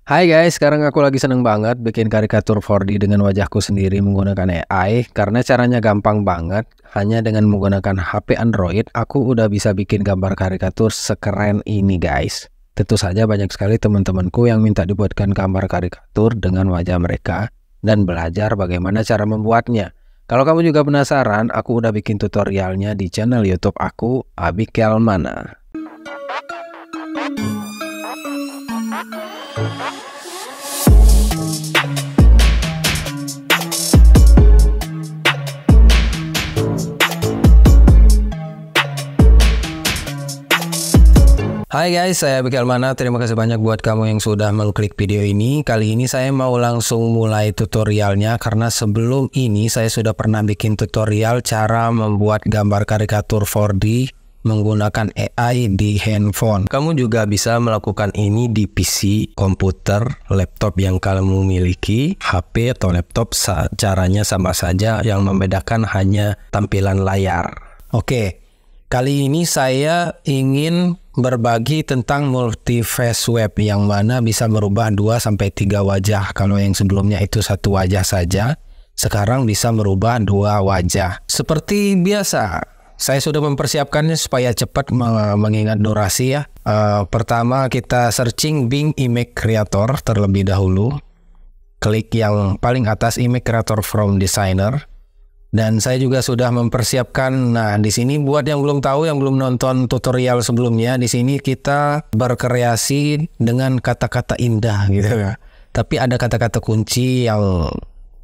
Hai guys, sekarang aku lagi seneng banget bikin karikatur 4D dengan wajahku sendiri menggunakan AI karena caranya gampang banget. Hanya dengan menggunakan HP Android, aku udah bisa bikin gambar karikatur sekeren ini guys. Tentu saja banyak sekali teman-temanku yang minta dibuatkan gambar karikatur dengan wajah mereka dan belajar bagaimana cara membuatnya. Kalau kamu juga penasaran, aku udah bikin tutorialnya di channel YouTube aku, Abi Kelmana. Hai guys, saya Abi Kelmana. Terima kasih banyak buat kamu yang sudah mengklik video ini. Kali ini saya mau langsung mulai tutorialnya karena sebelum ini saya sudah pernah bikin tutorial cara membuat gambar karikatur 4D menggunakan AI di handphone. Kamu juga bisa melakukan ini di PC, komputer, laptop yang kamu miliki, HP atau laptop. Caranya sama saja, yang membedakan hanya tampilan layar. Oke, kali ini saya ingin berbagi tentang multi-face web yang mana bisa merubah 2-3 wajah. Kalau yang sebelumnya itu satu wajah saja, sekarang bisa merubah 2 wajah. Seperti biasa, saya sudah mempersiapkannya supaya cepat mengingat durasi ya. Pertama kita searching Bing Image Creator terlebih dahulu. Klik yang paling atas Image Creator from Designer. Dan saya juga sudah mempersiapkan. Nah, di sini buat yang belum tahu, yang belum nonton tutorial sebelumnya, di sini kita berkreasi dengan kata-kata indah gitu ya. Tapi ada kata-kata kunci yang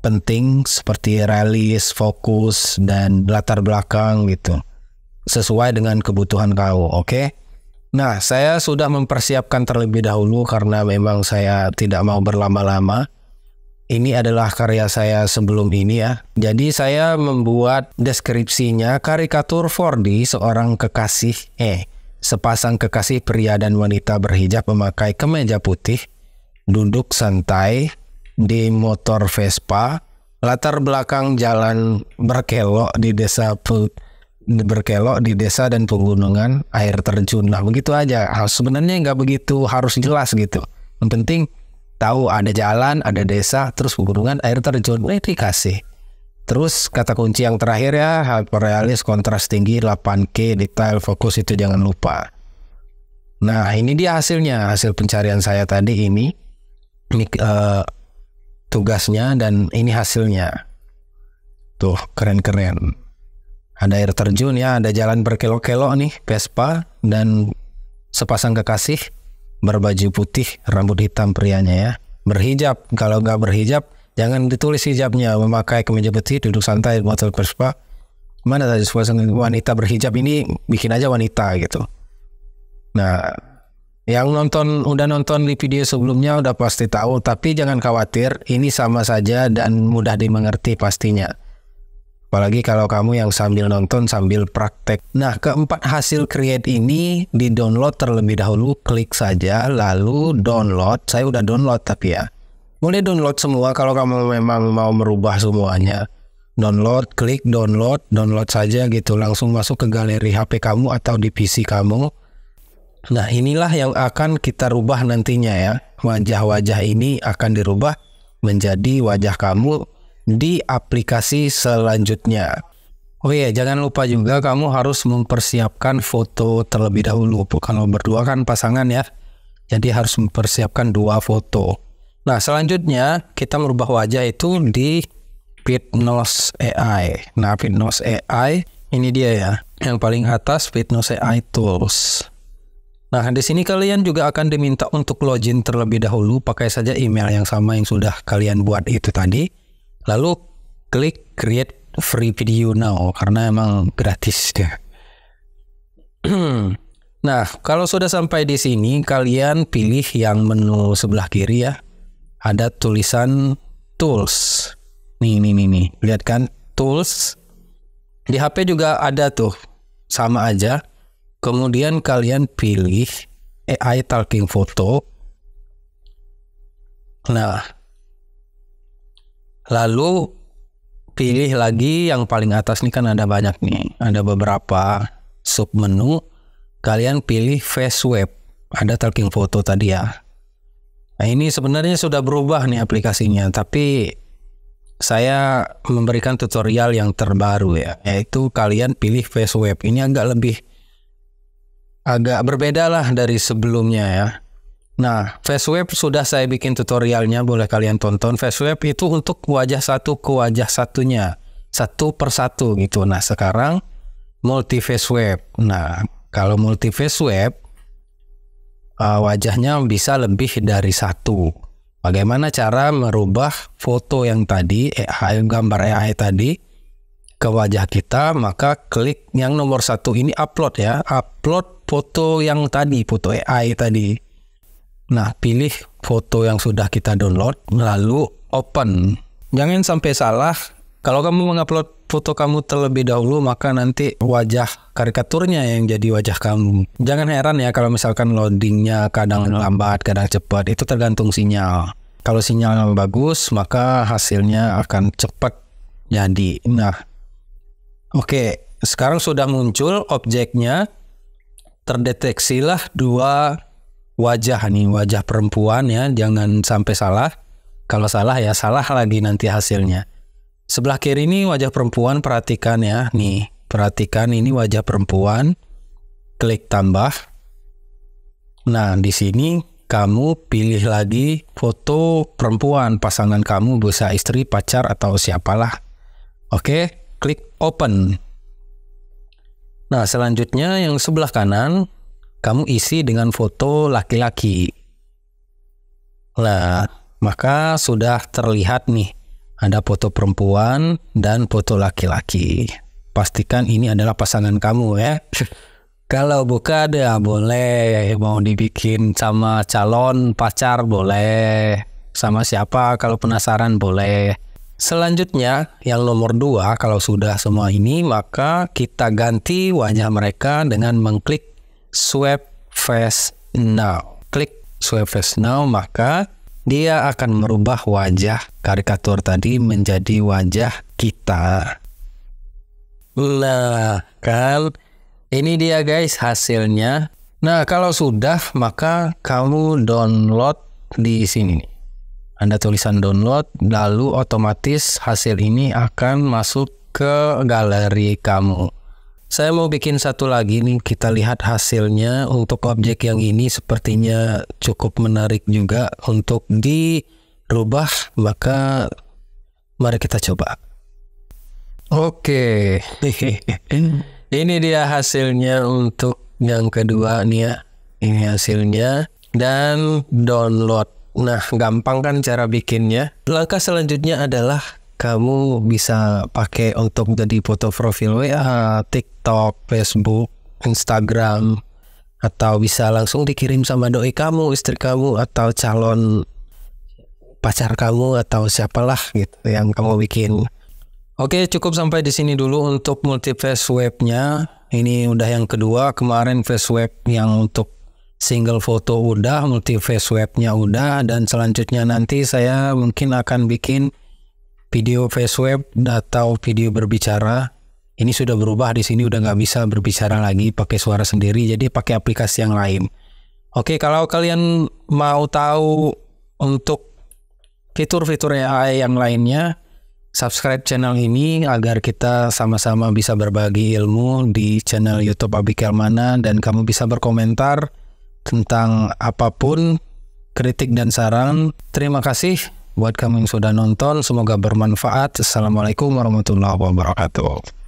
penting seperti realis, fokus, dan latar belakang gitu. Sesuai dengan kebutuhan kau, oke? Nah, saya sudah mempersiapkan terlebih dahulu karena memang saya tidak mau berlama-lama. Ini adalah karya saya sebelum ini ya. Jadi saya membuat deskripsinya karikatur 4D sepasang kekasih pria dan wanita berhijab memakai kemeja putih, duduk santai di motor Vespa, latar belakang jalan berkelok di desa dan pegunungan, air terjun. Nah, begitu aja. Sebenarnya nggak begitu harus jelas gitu. Yang penting tahu ada jalan, ada desa, terus pegunungan, air terjun, dikasih. Terus kata kunci yang terakhir ya, hyperrealis, kontras tinggi, 8K, detail, fokus, itu jangan lupa. Nah, ini dia hasilnya, hasil pencarian saya tadi ini tugasnya dan ini hasilnya. Tuh, keren-keren. Ada air terjun ya, ada jalan berkelok-kelok nih, Vespa, dan sepasang kekasih berbaju putih, rambut hitam prianya ya. Berhijab, kalau nggak berhijab, jangan ditulis hijabnya. Memakai kemeja putih, duduk santai, motor Vespa. Mana tadi sepasang wanita berhijab, ini bikin aja wanita gitu. Nah, yang udah nonton di video sebelumnya udah pasti tahu, tapi jangan khawatir, ini sama saja dan mudah dimengerti pastinya. Apalagi kalau kamu yang sambil nonton sambil praktek. Nah, keempat hasil create ini di-download terlebih dahulu. Klik saja, lalu download. Saya udah download tapi ya. Boleh download semua kalau kamu memang mau merubah semuanya. Download, klik download saja gitu. Langsung masuk ke galeri HP kamu atau di PC kamu. Nah, inilah yang akan kita rubah nantinya ya. Wajah-wajah ini akan dirubah menjadi wajah kamu di aplikasi selanjutnya. Oh iya, jangan lupa juga kamu harus mempersiapkan foto terlebih dahulu. Kalau berdua kan pasangan ya, jadi harus mempersiapkan 2 foto. Nah, selanjutnya kita merubah wajah itu di Fitness AI. Nah, Fitness AI ini dia ya, yang paling atas Fitness AI Tools. Nah, di sini kalian juga akan diminta untuk login terlebih dahulu. Pakai saja email yang sama yang sudah kalian buat itu tadi. Lalu klik create free video now karena emang gratis deh. Nah, kalau sudah sampai di sini kalian pilih yang menu sebelah kiri ya. Ada tulisan tools. Nih. Lihat kan tools. Di HP juga ada tuh. Sama aja. Kemudian kalian pilih AI Talking Photo. Nah, lalu pilih lagi yang paling atas nih, kan ada banyak nih, ada beberapa sub menu. Kalian pilih face web, ada talking photo tadi ya. Nah, ini sebenarnya sudah berubah nih aplikasinya, tapi saya memberikan tutorial yang terbaru ya, yaitu kalian pilih FaceWeb. Ini agak berbeda lah dari sebelumnya ya. Nah, FaceWeb sudah saya bikin tutorialnya, boleh kalian tonton. FaceWeb itu untuk wajah satu ke wajah satunya, satu persatu gitu. Nah, sekarang multi FaceWeb. Nah, kalau multi FaceWeb, wajahnya bisa lebih dari satu. Bagaimana cara merubah foto yang tadi, gambar AI tadi, ke wajah kita? Maka klik yang nomor 1 ini, upload ya, upload foto yang tadi, foto AI tadi. Nah, pilih foto yang sudah kita download, lalu open. Jangan sampai salah, kalau kamu mengupload foto kamu terlebih dahulu, maka nanti wajah karikaturnya yang jadi wajah kamu. Jangan heran ya kalau misalkan loadingnya kadang lambat, kadang cepat, itu tergantung sinyal. Kalau sinyal bagus, maka hasilnya akan cepat jadi. Nah, oke, sekarang sudah muncul objeknya, terdeteksilah 2 wajah nih, wajah perempuan ya, jangan sampai salah. Kalau salah ya salah lagi nanti hasilnya. Sebelah kiri ini wajah perempuan, perhatikan ya, nih, perhatikan ini wajah perempuan. Klik tambah. Nah, di sini kamu pilih lagi foto perempuan, pasangan kamu, bisa istri, pacar, atau siapalah. Oke, klik open. Nah, selanjutnya yang sebelah kanan, kamu isi dengan foto laki-laki. Nah, maka sudah terlihat nih, ada foto perempuan dan foto laki-laki. Pastikan ini adalah pasangan kamu ya. Kalau bukan ya boleh, mau dibikin sama calon pacar boleh, sama siapa kalau penasaran boleh. Selanjutnya yang nomor 2, kalau sudah semua ini, maka kita ganti wajah mereka dengan mengklik Swipe Face Now. Klik Swipe Face Now, maka dia akan merubah wajah karikatur tadi menjadi wajah kita. Nah, kan ini dia guys hasilnya. Nah, kalau sudah, maka kamu download di sini. Ada tulisan download, lalu otomatis hasil ini akan masuk ke galeri kamu. Saya mau bikin satu lagi nih, kita lihat hasilnya. Untuk objek yang ini sepertinya cukup menarik juga untuk dirubah, maka mari kita coba. Oke, ini dia hasilnya untuk yang kedua nih ya. Ini hasilnya dan download. Nah, gampang kan cara bikinnya. Langkah selanjutnya adalah kamu bisa pakai untuk jadi foto profil WA, TikTok, Facebook, Instagram, atau bisa langsung dikirim sama doi kamu, istri kamu, atau calon pacar kamu, atau siapalah gitu yang kamu bikin. Oke, cukup sampai di sini dulu untuk multi FaceWeb-nya. Ini udah yang kedua. Kemarin FaceWeb yang untuk single foto udah, multi FaceWeb-nya udah, dan selanjutnya nanti saya mungkin akan bikin video FaceWeb atau video berbicara. Ini sudah berubah, di sini udah nggak bisa berbicara lagi pakai suara sendiri, jadi pakai aplikasi yang lain. Oke, kalau kalian mau tahu untuk fitur-fitur AI yang lainnya, subscribe channel ini agar kita sama-sama bisa berbagi ilmu di channel YouTube Abikel Mana, dan kamu bisa berkomentar tentang apapun, kritik dan saran. Terima kasih buat kamu yang sudah nonton, semoga bermanfaat. Assalamualaikum warahmatullahi wabarakatuh.